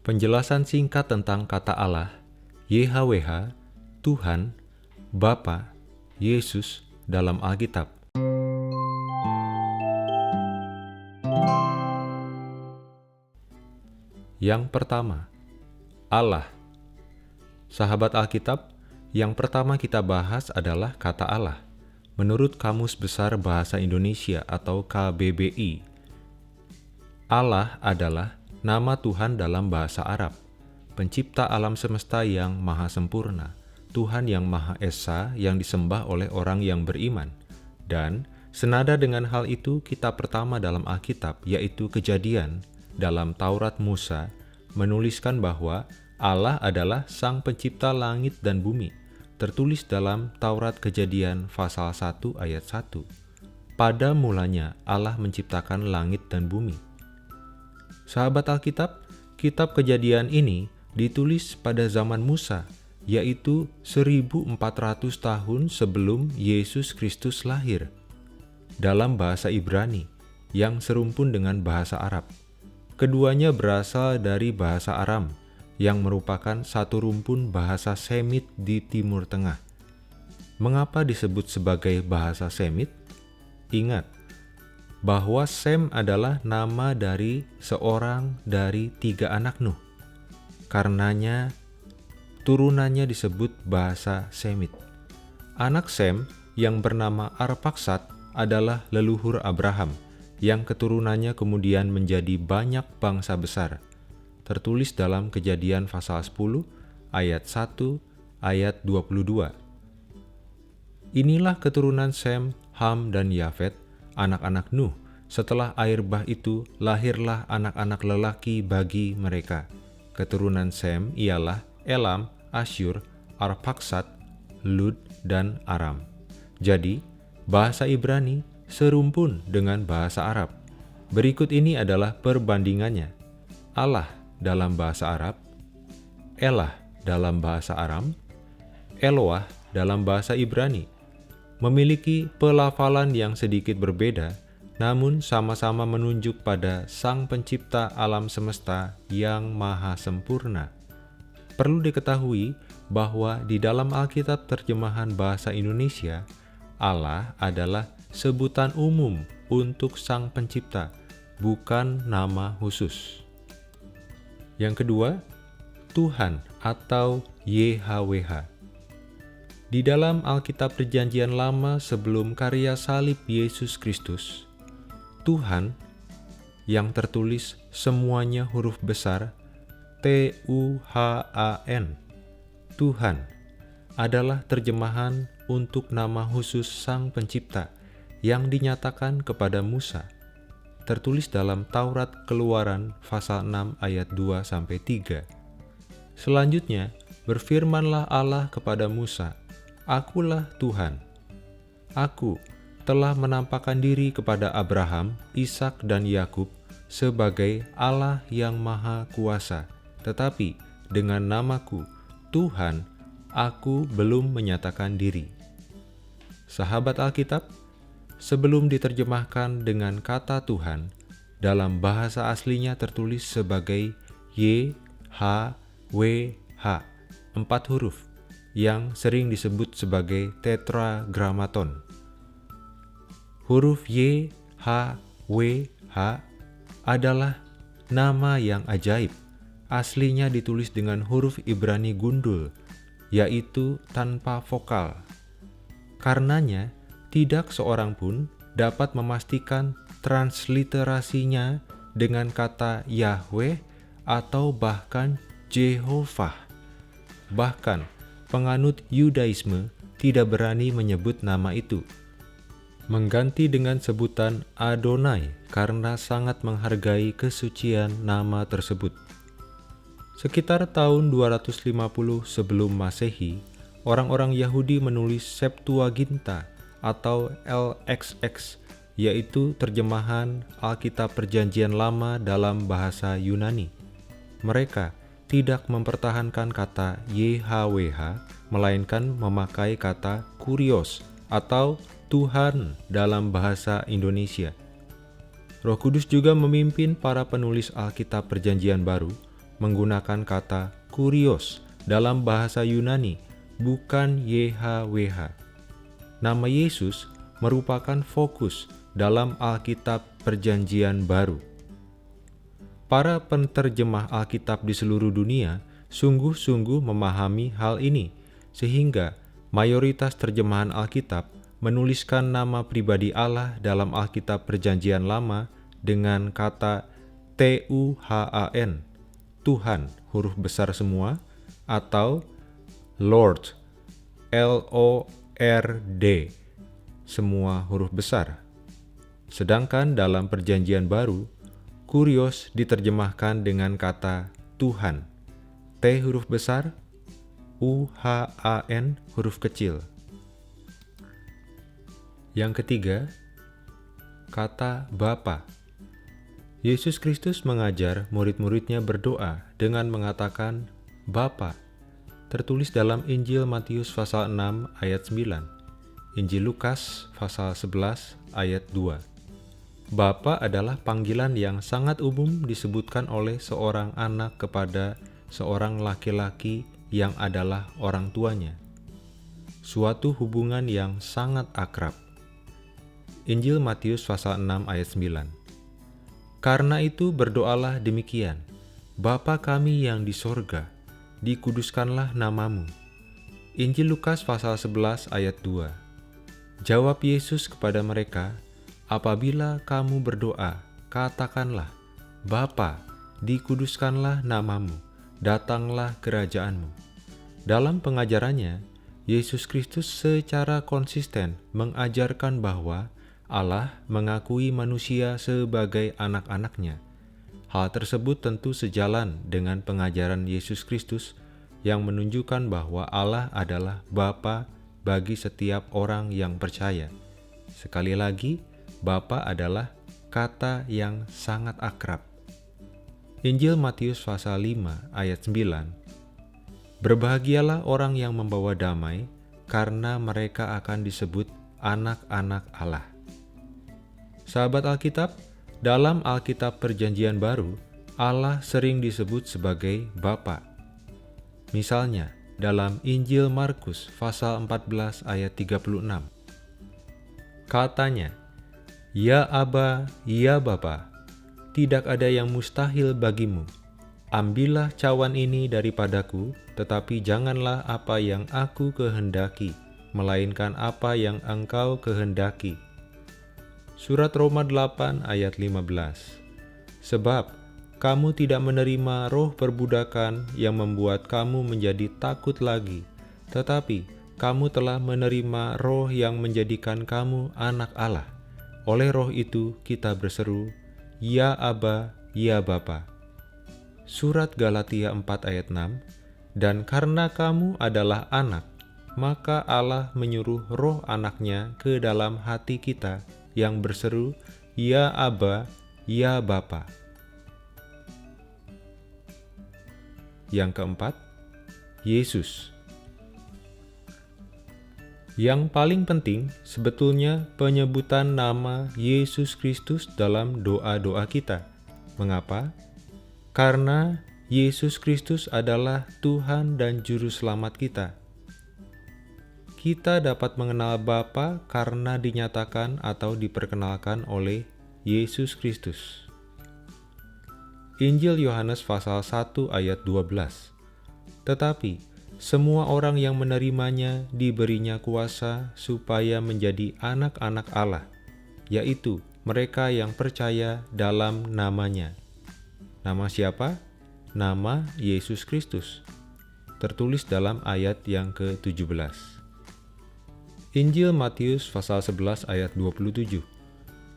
Penjelasan singkat tentang kata Allah, YHWH, Tuhan, Bapa, Yesus dalam Alkitab. Yang pertama, Allah. Sahabat Alkitab, yang pertama kita bahas adalah kata Allah. Menurut Kamus Besar Bahasa Indonesia atau KBBI, Allah adalah nama Tuhan dalam bahasa Arab, pencipta alam semesta yang maha sempurna, Tuhan yang Maha Esa yang disembah oleh orang yang beriman. Dan senada dengan hal itu, kitab pertama dalam Alkitab, yaitu Kejadian, dalam Taurat Musa, menuliskan bahwa Allah adalah Sang Pencipta langit dan bumi, tertulis dalam Taurat Kejadian pasal 1 ayat 1. Pada mulanya Allah menciptakan langit dan bumi. Sahabat Alkitab, kitab Kejadian ini ditulis pada zaman Musa, yaitu 1400 tahun sebelum Yesus Kristus lahir, dalam bahasa Ibrani yang serumpun dengan bahasa Arab. Keduanya berasal dari bahasa Aram, yang merupakan satu rumpun bahasa Semit di Timur Tengah. Mengapa disebut sebagai bahasa Semit? Ingat bahwa Sem adalah nama dari seorang dari 3 anak Nuh. Karenanya, turunannya disebut bahasa Semit. Anak Sem yang bernama Arpaksad adalah leluhur Abraham, yang keturunannya kemudian menjadi banyak bangsa besar. Tertulis dalam Kejadian pasal 10 ayat 1 ayat 22. Inilah keturunan Sem, Ham, dan Yafet, anak-anak Nuh. Setelah air bah itu, lahirlah anak-anak lelaki bagi mereka. Keturunan Sem ialah Elam, Asyur, Arpaksad, Lud, dan Aram. Jadi, bahasa Ibrani serumpun dengan bahasa Arab. Berikut ini adalah perbandingannya. Allah dalam bahasa Arab, Elah dalam bahasa Aram, Eloah dalam bahasa Ibrani, memiliki pelafalan yang sedikit berbeda, namun sama-sama menunjuk pada Sang Pencipta alam semesta yang maha sempurna. Perlu diketahui bahwa di dalam Alkitab terjemahan bahasa Indonesia, Allah adalah sebutan umum untuk Sang Pencipta, bukan nama khusus. Yang kedua, Tuhan atau YHWH. Di dalam Alkitab Perjanjian Lama sebelum karya salib Yesus Kristus, Tuhan yang tertulis semuanya huruf besar T-U-H-A-N, Tuhan, adalah terjemahan untuk nama khusus Sang Pencipta yang dinyatakan kepada Musa. Tertulis dalam Taurat Keluaran pasal 6 ayat 2-3. Selanjutnya, berfirmanlah Allah kepada Musa, "Akulah Tuhan. Aku telah menampakkan diri kepada Abraham, Ishak, dan Yakub sebagai Allah yang Maha Kuasa, tetapi dengan namaku, Tuhan, aku belum menyatakan diri." Sahabat Alkitab, sebelum diterjemahkan dengan kata Tuhan, dalam bahasa aslinya tertulis sebagai YHWH, 4 huruf, yang sering disebut sebagai tetragrammaton. Huruf Y, H, W, H adalah nama yang ajaib. Aslinya ditulis dengan huruf Ibrani gundul, yaitu tanpa vokal. Karenanya, tidak seorang pun dapat memastikan transliterasinya dengan kata Yahweh atau bahkan Jehovah. Bahkan, penganut Yudaisme tidak berani menyebut nama itu, mengganti dengan sebutan Adonai karena sangat menghargai kesucian nama tersebut. Sekitar tahun 250 sebelum Masehi, orang-orang Yahudi menulis Septuaginta atau LXX, yaitu terjemahan Alkitab Perjanjian Lama dalam bahasa Yunani. Mereka tidak mempertahankan kata YHWH, melainkan memakai kata Kurios atau Tuhan dalam bahasa Indonesia. Roh Kudus juga memimpin para penulis Alkitab Perjanjian Baru menggunakan kata kurios dalam bahasa Yunani, bukan YHWH. Nama Yesus merupakan fokus dalam Alkitab Perjanjian Baru. Para penterjemah Alkitab di seluruh dunia sungguh-sungguh memahami hal ini, sehingga mayoritas terjemahan Alkitab menuliskan nama pribadi Allah dalam Alkitab Perjanjian Lama dengan kata Tuhan, Tuhan, huruf besar semua, atau Lord, Lord, semua huruf besar. Sedangkan dalam Perjanjian Baru, kurios diterjemahkan dengan kata Tuhan, T huruf besar, UHAN huruf kecil. Yang ketiga, kata Bapa. Yesus Kristus mengajar murid-muridnya berdoa dengan mengatakan Bapa, tertulis dalam Injil Matius pasal 6 ayat 9, Injil Lukas pasal 11 ayat 2. Bapa adalah panggilan yang sangat umum disebutkan oleh seorang anak kepada seorang laki-laki yang adalah orang tuanya. Suatu hubungan yang sangat akrab. Injil Matius pasal 6 ayat 9. Karena itu berdoalah demikian, Bapa kami yang di sorga, dikuduskanlah namamu. Injil Lukas pasal 11 ayat 2. Jawab Yesus kepada mereka, apabila kamu berdoa, katakanlah, Bapa, dikuduskanlah namamu, datanglah kerajaanmu. Dalam pengajarannya, Yesus Kristus secara konsisten mengajarkan bahwa Allah mengakui manusia sebagai anak-anaknya. Hal tersebut tentu sejalan dengan pengajaran Yesus Kristus yang menunjukkan bahwa Allah adalah Bapa bagi setiap orang yang percaya. Sekali lagi, Bapa adalah kata yang sangat akrab. Injil Matius pasal 5 ayat 9. Berbahagialah orang yang membawa damai, karena mereka akan disebut anak-anak Allah. Sahabat Alkitab, dalam Alkitab Perjanjian Baru, Allah sering disebut sebagai Bapa. Misalnya, dalam Injil Markus pasal 14 ayat 36. Katanya, Ya Aba, ya Bapa, tidak ada yang mustahil bagimu. Ambillah cawan ini daripadaku, tetapi janganlah apa yang aku kehendaki, melainkan apa yang engkau kehendaki. Surat Roma 8 ayat 15. Sebab kamu tidak menerima roh perbudakan yang membuat kamu menjadi takut lagi, tetapi kamu telah menerima roh yang menjadikan kamu anak Allah. Oleh roh itu kita berseru, Ya Aba, ya Bapa. Surat Galatia 4 ayat 6. Dan karena kamu adalah anak, maka Allah menyuruh roh anaknya ke dalam hati kita, yang berseru, Ya Aba, ya Bapa. Yang keempat, Yesus. Yang paling penting sebetulnya penyebutan nama Yesus Kristus dalam doa-doa kita. Mengapa? Karena Yesus Kristus adalah Tuhan dan Juru Selamat kita. Kita dapat mengenal Bapa karena dinyatakan atau diperkenalkan oleh Yesus Kristus. Injil Yohanes pasal 1 ayat 12. Tetapi semua orang yang menerimanya diberinya kuasa supaya menjadi anak-anak Allah, yaitu mereka yang percaya dalam namanya. Nama siapa? Nama Yesus Kristus. Tertulis dalam ayat yang ke-17. Injil Matius pasal 11 ayat 27.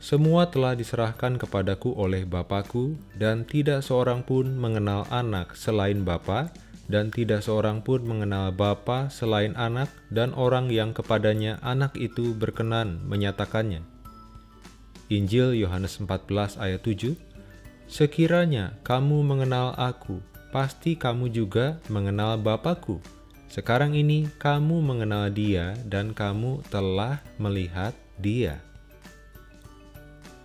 Semua telah diserahkan kepadaku oleh Bapa-Ku, dan tidak seorang pun mengenal anak selain Bapa, dan tidak seorang pun mengenal Bapa selain anak, dan orang yang kepadanya anak itu berkenan menyatakannya. Injil Yohanes 14 ayat 7. Sekiranya kamu mengenal aku, pasti kamu juga mengenal Bapa-Ku. Sekarang ini kamu mengenal Dia dan kamu telah melihat Dia.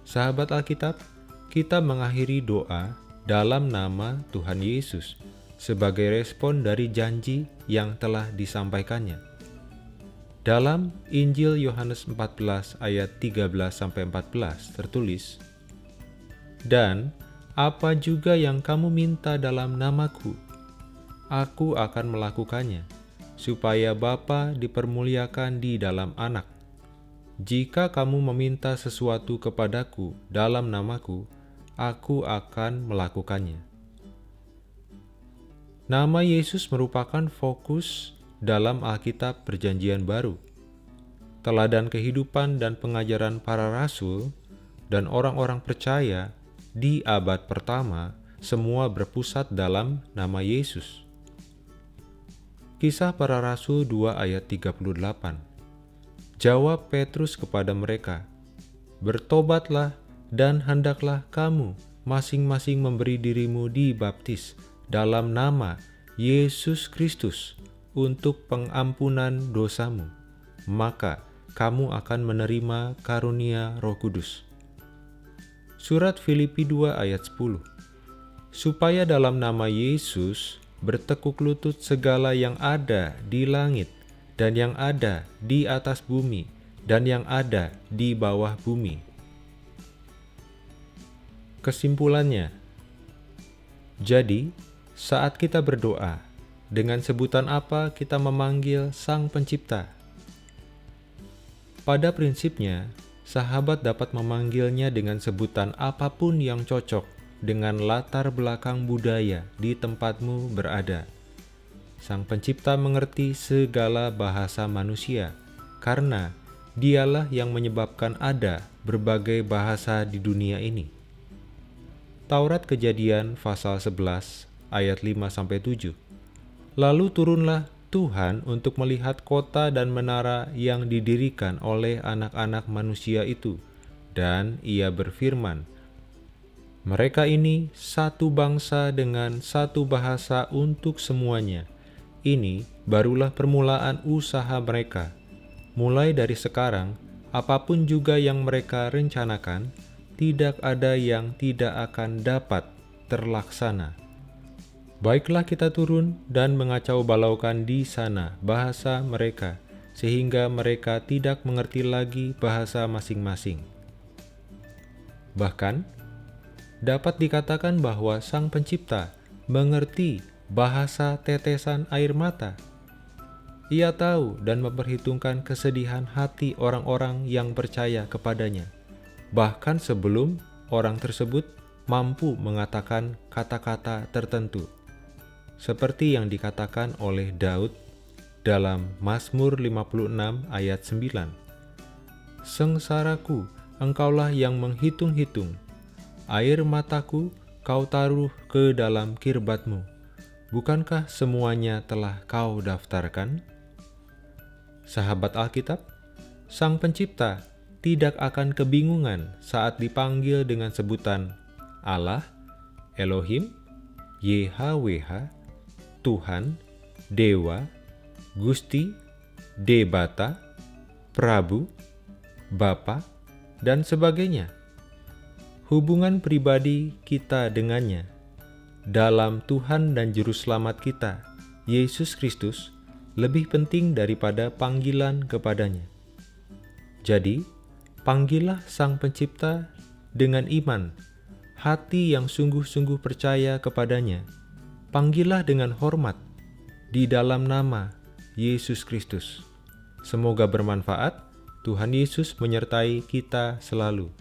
Sahabat Alkitab, kita mengakhiri doa dalam nama Tuhan Yesus sebagai respon dari janji yang telah disampaikannya. Dalam Injil Yohanes 14 ayat 13-14 tertulis, "Dan apa juga yang kamu minta dalam namaku, aku akan melakukannya, supaya Bapa dipermuliakan di dalam Anak. Jika kamu meminta sesuatu kepadaku dalam namaku, aku akan melakukannya." Nama Yesus merupakan fokus dalam Alkitab Perjanjian Baru. Teladan kehidupan dan pengajaran para rasul dan orang-orang percaya di abad pertama semua berpusat dalam nama Yesus. Kisah Para Rasul 2 ayat 38. Jawab Petrus kepada mereka, "Bertobatlah dan hendaklah kamu masing-masing memberi dirimu dibaptis dalam nama Yesus Kristus untuk pengampunan dosamu, maka kamu akan menerima karunia Roh Kudus." Surat Filipi 2 ayat 10. Supaya dalam nama Yesus bertekuk lutut segala yang ada di langit dan yang ada di atas bumi dan yang ada di bawah bumi. Kesimpulannya, jadi saat kita berdoa, dengan sebutan apa kita memanggil Sang Pencipta? Pada prinsipnya, sahabat dapat memanggilnya dengan sebutan apapun yang cocok dengan latar belakang budaya di tempatmu berada. Sang Pencipta mengerti segala bahasa manusia, karena Dialah yang menyebabkan ada berbagai bahasa di dunia ini. Taurat Kejadian pasal 11 ayat 5-7. Lalu turunlah Tuhan untuk melihat kota dan menara yang didirikan oleh anak-anak manusia itu, dan Ia berfirman, "Mereka ini satu bangsa dengan satu bahasa untuk semuanya. Ini barulah permulaan usaha mereka. Mulai dari sekarang, apapun juga yang mereka rencanakan, tidak ada yang tidak akan dapat terlaksana. Baiklah kita turun dan mengacau balaukan di sana bahasa mereka, sehingga mereka tidak mengerti lagi bahasa masing-masing." Bahkan, dapat dikatakan bahwa Sang Pencipta mengerti bahasa tetesan air mata. Ia tahu dan memperhitungkan kesedihan hati orang-orang yang percaya kepadanya, bahkan sebelum orang tersebut mampu mengatakan kata-kata tertentu. Seperti yang dikatakan oleh Daud dalam Mazmur 56 ayat 9. "Sengsaraku, Engkaulah yang menghitung-hitung. Air mataku Kau taruh ke dalam kirbatmu. Bukankah semuanya telah Kau daftarkan?" Sahabat Alkitab, Sang Pencipta tidak akan kebingungan saat dipanggil dengan sebutan Allah, Elohim, YHWH, Tuhan, Dewa, Gusti, Debata, Prabu, Bapa, dan sebagainya. Hubungan pribadi kita dengannya dalam Tuhan dan Juru Selamat kita, Yesus Kristus, lebih penting daripada panggilan kepadanya. Jadi, panggillah Sang Pencipta dengan iman, hati yang sungguh-sungguh percaya kepadanya. Panggillah dengan hormat di dalam nama Yesus Kristus. Semoga bermanfaat. Tuhan Yesus menyertai kita selalu.